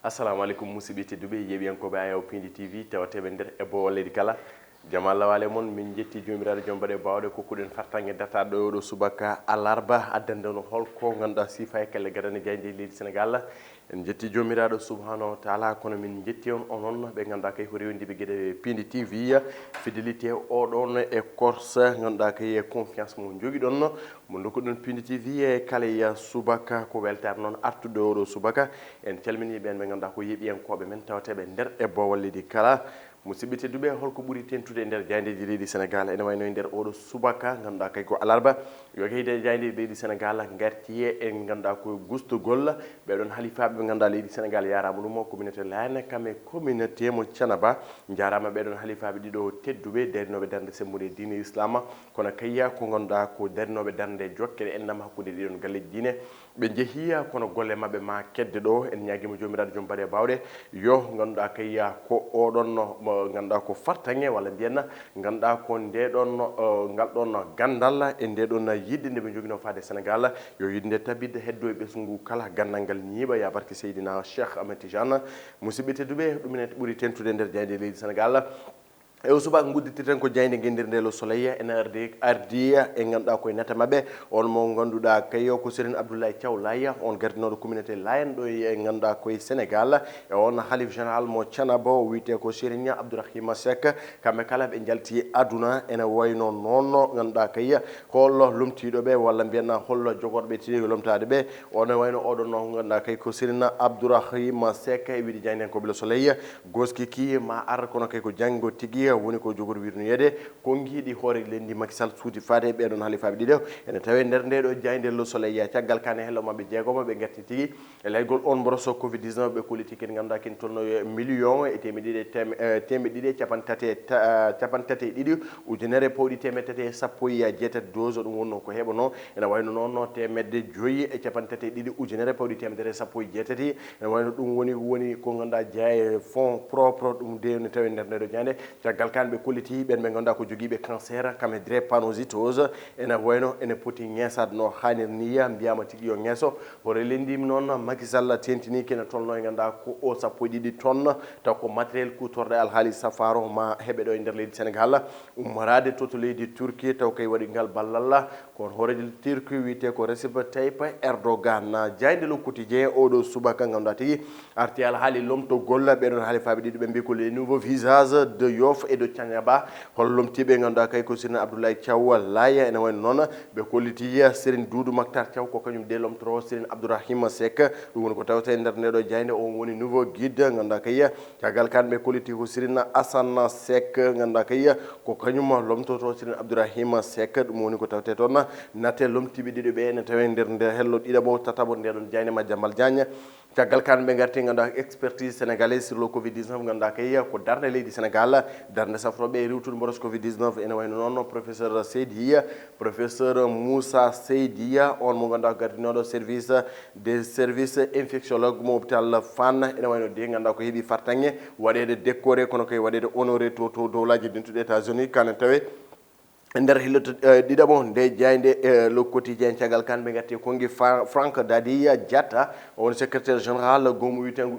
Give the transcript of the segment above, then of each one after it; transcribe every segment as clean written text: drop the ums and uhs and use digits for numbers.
assalamu alaikum musidɓe tedduɓe yeɓiyankoɓe ayaw pindi tv tawateɓe nder e bowal leydi kala jama Allah wale mon min jetti jomiraɗo joom mbaɗe bawɗe kokkuɗen fartangue dataɗo ɗo oɗo subaka alarba addande on holko ganduɗa sifa e kelle gadane jayde leydi Sénégal en jetti jomiraɗo subhanahu wa taala kono min jetti on onon ɓe ganduɗa kay ko rewdiɓe gueɗe pindi tv fidélité oɗon e corse ganduɗa kay confiance mo jogui ɗon mo dokkuɗon pindi tv e kala subaka ko weltare noon artude oɗo subaka en calmini ɓen ɓe ganduɗa ko yeeɓiyankoɓe men tawateɓe nder e bowal leydi kala musidɓe tedduɓe holko ɓuuri tentude e nder jaydeji leydi Sénégal ene wayno e nder oɗo subaka ganduɗa kay ko alarba yo kayde jayde leydi Sénégal garti e ganduɗa ko gustugol ɓeɗon halifaɓe ɓe ganduɗa leydi Sénégal yarama ɗum communauté layne kam e communauté mo Thiénaba jarama ɓeɗon halifaɓe ɗiɗo tedduɓe darinoɓe darde sembude diine islam kono kayya ko ganduɗa ko darinoɓe darde jokkere ennam hakkude ɗiɗon galleji diine ɓe jeehiya kono golle mabɓe ma kedde ɗo en ñaguima jomiraɗo joom mbaɗe bawɗe yo ganduɗa kayya ko oɗon ganduɗa ko fartange walla mbiyenna ganduɗa ko ndeɗon ngal ɗon gandal e ndeɗon yidde nde ɓe joguino fade Sénégal yo yidde nde tabidde heddo e ɓesgu kala gandal ngal ñiiɓa ya barke Seydina Cheikh Ahmed Tidiane musidɓe tedduɓe ɗumene ɓuuri tentude nder jayde leydi Sénégal e o subaka gudditirten ko jayde guendirde le soleil ene ardi e ganduɗa koye nata mabɓe on mo ganduɗa kayo ko Serigne Abdoulaye Thiaw Laye on gardinoɗo communauté Layène ɗo e ganduɗa koye Sénégal e on halif général mo Thiénaba o wiyete ko Serigne Abdourahima Seck kamɓe kala ɓe jalti aduna ene wayno noon ganduɗa kay hollo lomtiɗoɓe walla mbiyanna hollo jogorɓe tiɗi lomtade ɓe on wayno oɗon noon ganduɗa kay ko Serigne Abdourahima Seck e wiide jayden ko le soleil goskiki ma ar kono kay ko janggo tigui woni ko jogori wirnoyede ko giiɗi hoore lendi Macky Sall suuti fade ɓeɗon halifaɓe ɗiɗo ene tawe nder ndeɗo jayde le soleil caggal kane hello mabɓe jeegomo ɓe garti tigui e laygol on mboroso covid 19 ɓe koliti ken ganduɗa ken tolno million e temedde ɗiɗi capantati e ɗiɗi ujunere pawɗi temedde tati e sappo e jeetati dose ɗum wonno ko heɓano ene wayno noon temedde joyyi e capantati e ɗiɗi ujunere pawɗi temedere sappo e jeetati ene wayno ɗum woni ko ganduɗa jeeya fonds propre ɗum de ne tawe nder ndeɗo jande caggal kan ɓe kolliti ɓen ɓe ganduɗa ko joguiɓe cancer kam e drépanocytose ene wayno ene poti ŋesade no hannir niya mbiyama tigui yo ŋeeso hoore lendimi noon Macky Sall tentini kene tolno e ganduɗa ko o sappo e ɗiɗi tonnes taw ko matériel kutorɗo alhaali safaro ma heeɓe ɗo e nder leydi Sénégal ummorade toto leydi Turquie taw kay waɗi ngal ballal kono hooreji Turquie wiyete ko Recep Tayyip Erdogan jayde le quotidien oɗo subaka ganduɗa tigui arti alhaali lomtogol ɓeɗon haalifaɓe ɗiɗo ɓe mbi ko les nouveaux visages de Yoff et de Thiénaba hol lomtiɓe ganduɗa kay ko Serigne Abdoulaye Thiaw Laye ene wayno noon ɓe kolliti Serigne Doudou Mactar Thiaw ko kañum de lomtoro Serigne Abdourahima Seck ɗum woni ko tawte nder ndeɗo jayde on woni nouveau guide ganduɗa kay caggal kan ɓe kolliti ko Serigne Assane Seck ganduɗa kay ko kañum lomtoto Serigne Abdourahima Seck ɗum woni ko tawte toon natte lomtiɓe ɗiɗo ɓe ne tawe nder nde hello ɗiɗaɓo tataɓo ndeɗon jayde Madiambal Diagne caggal kan ɓe garti ganduɗa expertise sénégalaise sur le covid 19 ganduɗa kay ko darde leydi Sénégal darde safroɓe e rewtude mboros covid 19 ene wayno noon professeur Seydi professeur Moussa Seydi on mo ganduɗa gardinoɗo service des services infectiologue mo hôpital Fann ene wayno de ganduɗa ko heeɓi fartange waɗede décoré kono koye waɗede honoré to dowlaji dentuɗe États-Unis kane tawe nder hilloto ɗiɗaɓo nde jayde le quotidien caggal kan ɓe gatti kongi Franck Dadia Diatta on secrétaire général gomo witengo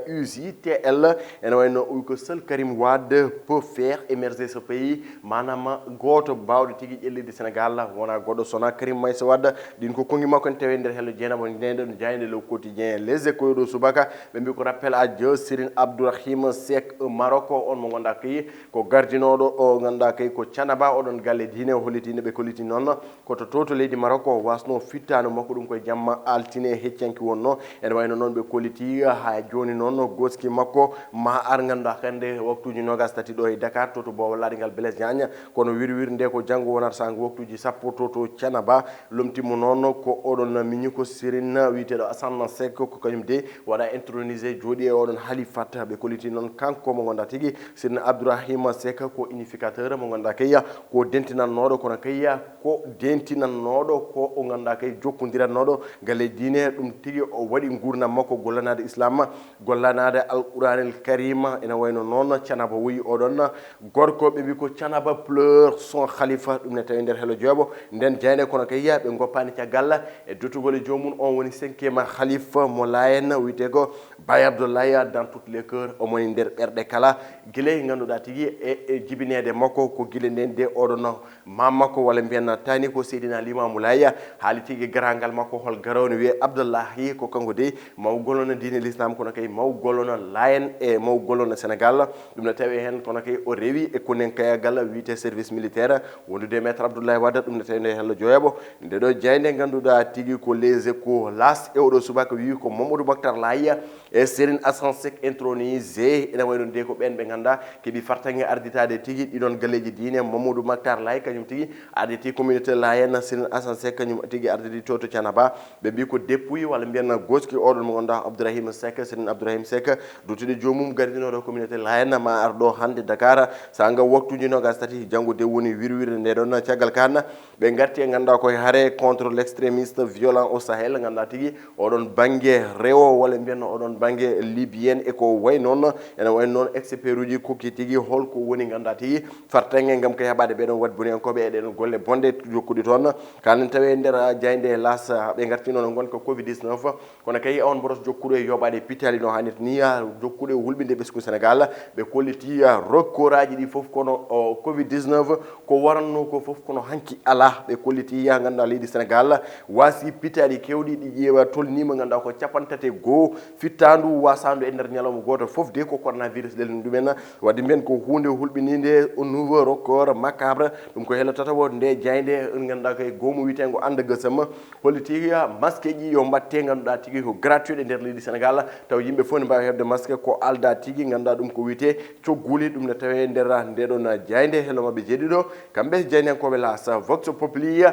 UJTL ene wayno ko seul Karim Wade peut faire émerger ce pays manam goto bawɗo tigui ƴellide Sénégal wona goɗɗo sona Karim Meïssa Wade ɗin ko kongi makko ne tawe nder hello jeenamo ndeɗon jayde le quotidien les échos ɗo subaka ɓe mbi ko rappel à Dieu Serigne Abdourahima Seck Maroc on mo ganduɗa kay ko gardinoɗo o ganduɗa kay ko Thiénaba oɗon galle diine o hollitino ɓe kolliti noon koto toto leydi Maroc o wasno fittano makko ɗum koye jamma altine heccanki wonno ene wayno noon ɓe kolliti ha joni noon goski makko ma ar ganduɗa hande waktuji nogas tati ɗo e Dakar toto Bowal Laɗingal Blaise Diagne kono wirwir nde ko janggo wonata sango waktuji sappo toto Thiénaba lomtimo noon ko oɗon miñi ko Serigne witeɗo Assane Seck ko kañum de waɗa intronisé jooɗi e oɗon halifat ɓe kolliti noon kanko mo ganduɗa tigui Serigne Abdourahima Seck ko unificateur mo ganduɗa ganduɗa kayya ko dentinannoɗo kono kayya ko dentinannoɗo ko o ganduɗa kay jokkodiranoɗo galle diine ɗum tigui o waɗi gurdam makko gollanade islam gollanade alquranil karima ene wayno noon Thiénaba woyi oɗon gorko ɓe mbi ko Thiénaba pleure son khalifa ɗum ne tawi nder Hello Diebo nden jeyde kono kayya ɓe goppani caggal e dotugol e jomum on woni 5e khalifa mo layen wiyete ko Baye Abdoulaye dans toutes les cœurs omoni nder ɓerɗe kala guiley ganduɗa tigui e jibinede makko ko guile nden de oɗon mammakko walla mbiyen tani ko Seydina Limamou Laye haali tigui garangal makko hol garawne wiye Abdoullahi ko kanko de maw gollona diine l'islam kono kay maw gollona layen e maw gollona Sénégal ɗum ne tawi hen kono kay o rewi e konen kayagal wiyete service militaire wondude maître Abdoulaye Wade ɗum ne tawi nde Hello Diebo nde ɗo jeyde ganduɗa tigui ko les échos las e oɗo subaka wi ko Mamadou Baktar Laye e Serigne Assane Seck intronisé ene wayno de ko ɓen ɓe ganda keeɓi fartangue arditade tigui ɗiɗon galleji diine Mamadou Baktar Laye kañum tigui arditi communauté layenne Serigne Assane Seck kañum tigui arditi to Thiénaba ɓe mbi ko déppuyi walla mbiyen goski oɗon mo ganduɗa Abdourahim Seck Serigne Abdourahim Seck duttude jomum gardinoɗo communauté layenne ma arɗo hande Dakar sa nga waktuji nogas tati janggo de woni wirwirde nde ɗon caggal kan ɓe garti e ganduɗa koye haare contre l'extrémiste violent au Sahel ganduɗa tigui oɗon banggue rewo walla mbiyen oɗon banggue libyen e ko way noon ene way noon expert uji kokki tigui holko woni ganduɗa tigui fartangue gam ko heɓade ɓeɗon wat boniyankoɓe e ɗen golle bonde jokkuɗi toon kanen tawi nder jayde las ɓe garti noon gonka covid 19 kono kay on mbotos jokkuɗo e yoɓade pitali no hannirta ni jokkuɗo e hulɓinde ɓesgu Sénégal ɓe kolliti rokkoraji ɗi foof kono covid 19 ko waranno ko foof kono hanki ala ɓe kolliti ganduɗa leydi Sénégal wasi pitali kewɗi ɗi ƴeewa tolnima ganduɗa ko capantate goho fittandu wasandu e nder ñalawma goto foof de ko coronavirus lelni ɗumen wadde mbiyen ko hunde hulɓinide nouveau record macabre ɗum ko hello tatawo nde jayde ganduɗa koye gomu witego anda gasama holliti masque ji yo mbatte ganduɗa tigui ko gratuit e nder leydi Sénégal taw yimɓe fof ne mbawi hebde masque ko alda tigui ganduɗa ɗum ko wiyete cogguli ɗum ne tawe nder ndeɗon jayde hello mabɓe jeeɗiɗo kamɓe jeynenkoɓe las vox populi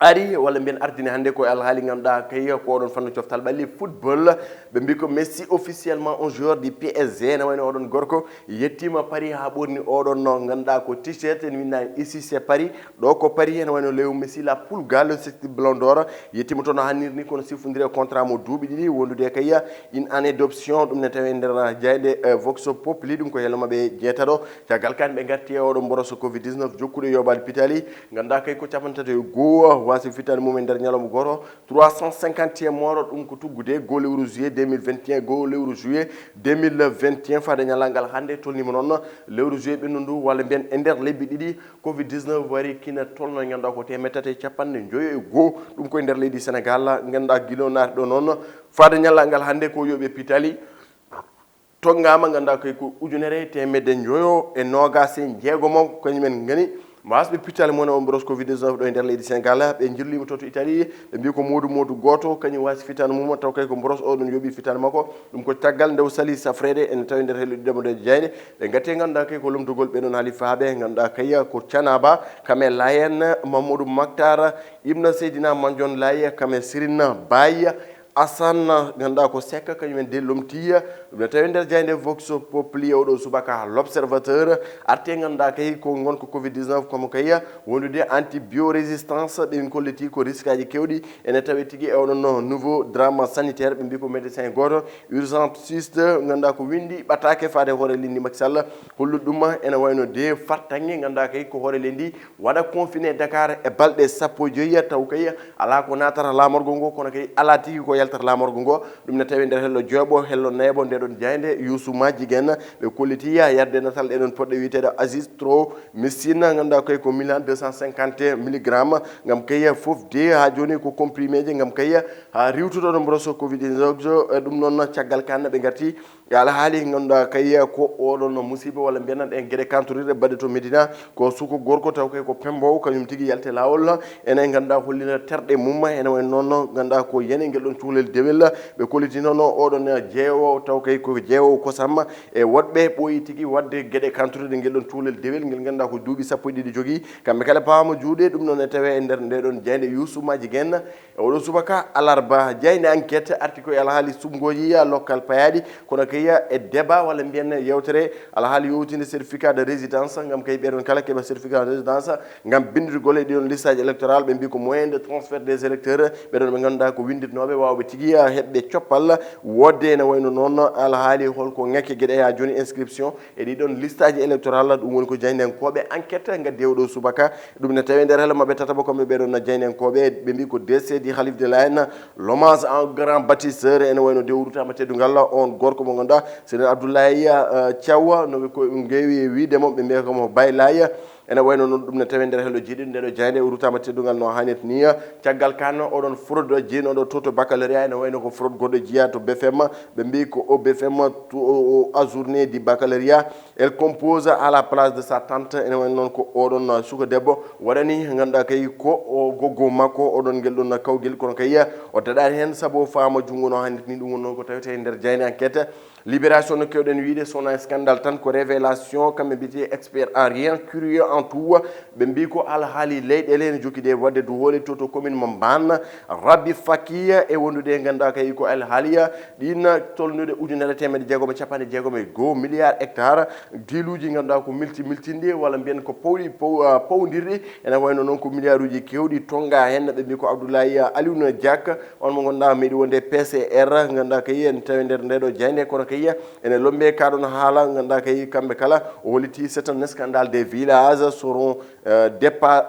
ari walla mbiyen ardini hannde koye alhaali ganduɗa kay ko oɗon fanno coftal ɓalli football ɓe mbi ko Messi officiellement un joueur du PSG ne wayno oɗon gorko yettima Paris ha ɓorni oɗon ganduɗa ko t-shirt ne winna ici c'est Paris ɗo ko Paris ene wayno Léo Messi la Pulga le sexti ballon d'or yettima toon no hannirni kono sifodiri contrat mo duuɓi ɗiɗi wondude kay une année d'option ɗum ne tawi nder jayde vox populi ɗum ko hello mabɓe jeetaɗo caggal kane ɓe garti e oɗon mboroso covid 19 jokkuɗo yobade pitali ganduɗa kay ko capantati goho wasi fitani mumen nder ñalawma goto 350e moro ɗum ko tuggude go lewru juillet 2021 go lewru juillet 2021 fade ñalangal hande tolnima noon lewru juillet ɓennudu walla mbiyen e nder lebbi ɗiɗi covid 19 wari kina tolno ganduɗa ko temettati capanɗe joyi e goho ɗum koye nder leydi Sénégal ganduɗa guilo naati ɗo noon fade ñalangal hande ko yoɓe pitali toggama ganduɗa koye ko ujunere temedde joyo e nogas e jeegomo kañumen gani wasɓe pitali mon on mbros covid 19 ɗo e nder leydi Sénégal ɓe jirlima to Italie ɓe mbi ko modou goto kañum wasi fitani mum taw kay ko mbros oɗon yooɓi fitani makko ɗum ko caggal ndew sali safrede ene tawi nder helloɗiɗemo de jeyde ɓe gatti ganduɗa kay ko lomtugol ɓeɗon haali faaɓe ganduɗa kay ko Thiénaba kame Layen Mamadou Maktar Ibn Seydina Mandione Laye kame Sirina Baye Assane ganduɗa ko Seck kañumen de lomtiya ɗum ne tawi nder jayde vox populi oɗo subaka l'observateur arte ganduɗa kay ko gonko covid 19 comme kay wondude anti biorésistance ɓe kolliti ko risque aji kewɗi ene tawi tigui e oɗon nouveau drame sanitaire ɓe mbi ko médecin goto urgentiste ganduɗa ko windi ɓattake fade hoore lendi Macky Sall hollude ɗum ene wayno de fartangue ganduɗa kay ko hoore lendi waɗa confiné Dakar e balɗe sappo e joyyi taw kay ala ko natata lamorgo ngo kono kay ala tigui ko yaltata lamorgo ngo ɗum ne tawi nder hello Diebo hello Naybo ndeɗon jayde Youssou Madjiguène ɓe kolliti yarde natal ɗeɗon poɗɗe wiyetede azithromycine ganduɗa koy ko 1250 milligramme gam kay foof de ha joni ko comprimé je gam kay ha riwtutoɗo mbroso covid 19 ɗum noon caggal kanne ɓe garti e alhaali ganduɗa kay ko oɗon musiba walla mbiyanan ɗen gueɗe kantorire baɗe to Médina ko suko gorko taw kay ko pembowo kañum tigui yalte lawol enen ganduɗa hollina terɗe mum ene way noon ganduɗa ko yeniguel ɗon tuulel dewel ɓe koliti noon oɗon jeewo taw kay ko jeewo kosam e woɗɓe ɓooyi tigi wadde gueɗe kantude ngel ɗon tuulel dewel ngel ganduɗa ko duuɓi sappo e ɗiɗi jogui kamɓe kala pawama juuɗe ɗum noon e tawe e nder ndeɗon jeyde yousumaji guenna e oɗo subaka alarba jeyde enquête arti koye alhaali sumgoji lokkal payaɗi kono kaya e débat walla mbiyen yewtere alhaali yowtinde certificat de résidence gam kay ɓeɗon kala keeɓa certificat de résidence gam bindude golle ɗiɗon lissage électoral ɓe mbi ko moyen de transfert des électeurs ɓeɗon ɓe ganduɗa ko windirnoɓe wawɓe tigui heɓɓe coppal wodde ene wayno noon alhaali holko ŋakke gueɗe ha joni inscription e ɗiɗon lissage électoral ɗum woni ko jaydenkoɓe enquête gaddi oɗo subaka ɗum ne tawi nder hela mabɓe tataɓa kamɓe ɓeɗon jaydenkoɓe ɓe mbi ko décédi Khalif de Layen l'hommage en grand bâtisseur ene wayno dewrutama teddugal on gorko mo ganduɗa c'est Abdoulaye Thiaw no ko geewi wiidemo ɓe mbiya komo baylaya ene wayno noon ɗum ne tawi nder hello jiiɗi ndeɗo jayde o rutama teddugal no hannirta ni caggal kan oɗon fraude jeenoɗo to baccalauréat ene wayno ko fraude goɗɗo jiiya to BFM ɓe mbi ko o BFM to ajourné du baccalauréat elle compose à la place de sa tante ene wayno noon ko oɗon suka debbo waɗani ganduɗa kay ko o goggo makko oɗon guel ɗon kawguel kono kay o daɗani hen saabu faama junngo no hannirta ni ɗum woni noon ko tawete nder jayde enquête libération no kewɗen wiide son un scandale tan ko révélation kamɓe mbiyete expert en rien curieux en tout ɓe mbi ko alhaali leyɗele ne jokkide wadde do hooli to commune mo Mbane Rabbi Fakiya e wondude ganduɗa kay ko alhaaliya ɗin tolnude ujunere temedde jeegom capanɗe jeegom e goho milliard hectare diluji ganduɗa ko multinɗi walla mbiyen ko pawdirɗi ene wayno noon ko milliard uji kewɗi tonga hen ɓe mbi ko Abdoulaye Alioune Diack on mo ganduɗa meeɗi wonde PCR ganduɗa kay en tawi nder ndeɗo jayde kono kay ene lombe kaɗon haala ganduɗa kay kamɓe kala o holliti c'est un scandale des villages seront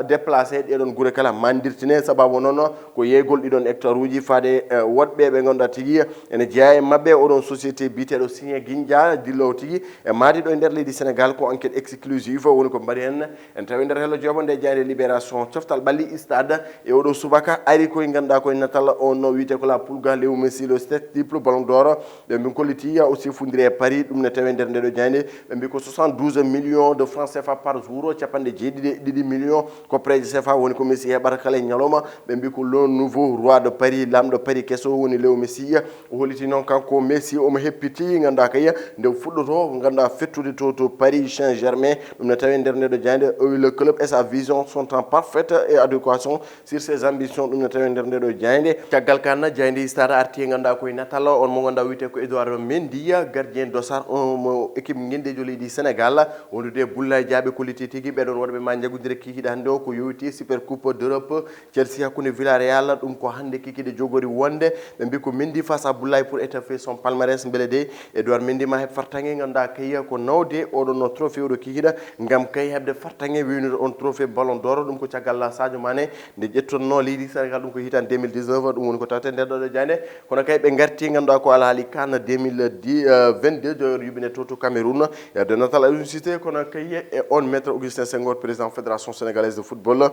déplacés ɗeɗon guure kala mandirtine sababu noon ko yeygol ɗiɗon hectare uji faade woɗɓe ɓe ganduɗa tigui ene jeeya e mabɓe oɗon société biteɗo Signé Guindia dillowo tigui e maadi ɗo e nder leydi Sénégal ko enquête exclusive woni ko mbaɗi hen en tawi nder hello jooɓo nde jayde libération coftal ɓalli stade e oɗo subaka ari koye ganduɗa koye natal on wiyete ko la pulga Léo Messi le septuple ballon d'or ɓe min kolliti aussi fondiri e Paris ɗum ne tawi nder ndeɗo jayde ɓe mbi ko 72 millions de francs CFA par jour capanɗe jeeɗiɗi millions ko préje CFA woni ko Messi heɓata kala e ñalawma ɓe mbi ko le nouveau roi de Paris lamɗo Paris kesso woni Léo Messi o holliti noon kanko Messi omo heppiti ganduɗa kay nde fuɗɗoto ganduɗa fettude to Paris Saint-Germain ɗum ne tawi nder ndeɗo jayde le club et sa vision sont en parfaite adéquation sur ses ambitions ɗum ne tawi nder ndeɗo jayde caggal kan jayde stade arti ganduɗa koye natal on mo ganduɗa wiyete ko Edouard Mendy gardien dossard mo équipe guendejo leydi Sénégal wondude Boulaye Diaby kolliti tigui ɓeɗon waɗaɓe ma jaggodire kikiɗe hannde o ko yowiti super coupe d'Europe Chelsea hakkude Villarreal ɗum ko hannde kikiɗe jogori wonde ɓe mbi ko Mendy face à Boulaye pour étoffer son palmarès beele de Edouard Mendy ma heɓ fartangue ganduɗa kay ko nawde oɗon trophée oɗo kikiɗa gam kay heɓde fartangue winude on trophée ballon d'or ɗum ko caggal Sadio Mané nde ƴettonno leydi Sénégal ɗum ko hitan 2019 ɗum woni ko tawte nder ɗo jayde kono kay ɓe garti ganduɗa ko alhaali kan 2022 joyor yuɓine to Cameroun de natal Aliou Cissé kono kay e on maître Augustin Senghor président fédération sénégalaise de football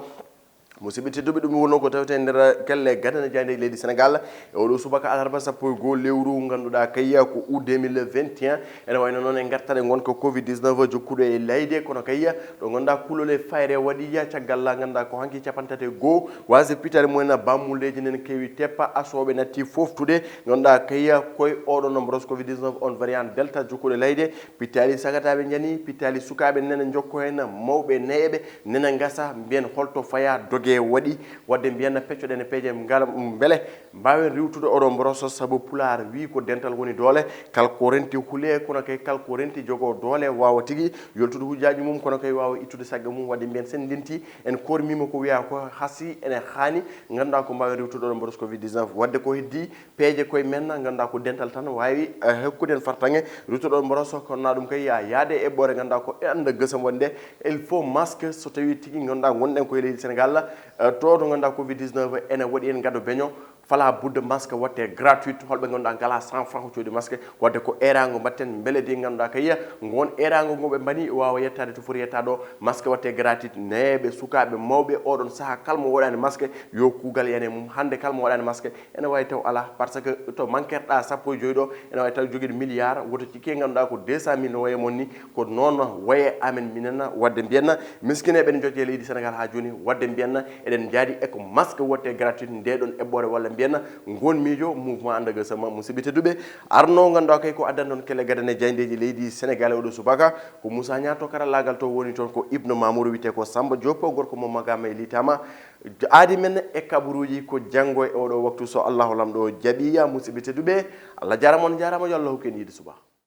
musidɓe tedduɓe ɗum wonno ko tawte nder kelle gadana jayde leydi Sénégal e oɗo subaka alarba sappo e goho lewru ganduɗa kay ko août 2021 ene wayno noon e gartade gonka covid 19 jokkuɗo e leyde kono kay ɗo ganduɗa kulole fayre waɗi caggal ganduɗa ko hanki capantate goho wasi pitare mumen bammuleji nene kewi teppa asoɓe natti foftude ganduɗa kay koye oɗon brosse covid 19 on variant delta jokkuɗo leyde pittali sagataɓe jani pittali sukaɓe nene jokko hen mawɓe neeɓe nene gasa mbiyen holto faya dogue waɗi wadde mbiyanna peccoɗen e peeje ngal beele mbawen riwtude oɗon brosse saabu pular wi ko dental woni doole kalko renti huule kono kay kalko renti jogo doole wawa tigui yoltude hujjaji mum kono kay wawa ittude sagga mum wadde mbiyen sen denti en kormima ko wiya ko hasi ene hani ganduɗa ko mbawen riwtude oɗon brosse covid 19 wadde ko heddi peeje koye men ganduɗa ko dental tan wawi hokkuden fartange riwtude oɗon brosse kono na ɗum kay yaade e eɓɓore ganduɗa ko anda gësam wonde il faut masque so tawi tigui ganduɗa gonɗen koye leydi Sénégal to ganduɗa covid 19 ene waɗi en gaddo beño fala budde masque watte gratuite holɓe ganduɗa gala 100 francs coodi masque wadde ko erago batten beele de ganduɗa kay gon erago ngo ɓe mbani wawa yettade to foti yettade ɗo masque watte gratuite neeɓe sukaɓe mawɓe oɗon saaha kalmo waɗani masque yo kuugal yane mum hande kalmo waɗani masque ene wawi taw ala par ce que to manquerɗa sappo e joyyi ɗo ene wawi taw joguiɗo milliard woto cikki ganduɗa ko 200 000 no waye mon ni ko noon waye amen minen wadde mbiyenna miskineɓe ne jooƴe leydi Sénégal ha joni wadde mbiyenna eɗen jaadi eko masque watte gratuite ndeɗon eɓɓore walla mbiyenna gon miijo mouvement andaga sama musidɓe tedduɓe arno ganduɗa kay ko addan ɗon kele gadane jayndeji leydi sénégal oɗo subaka ko Moussa Niang to karallagal to woni toon ko Ibnu Mamoudou wiyete ko Samba Diop gorko mo magama e litama aadi men e kabaruji ko janggo e oɗo waktu so allahu lamɗo jaaɓiya musidɓe tedduɓe Allah jarama on jarama yo Allah hokku en yiide suba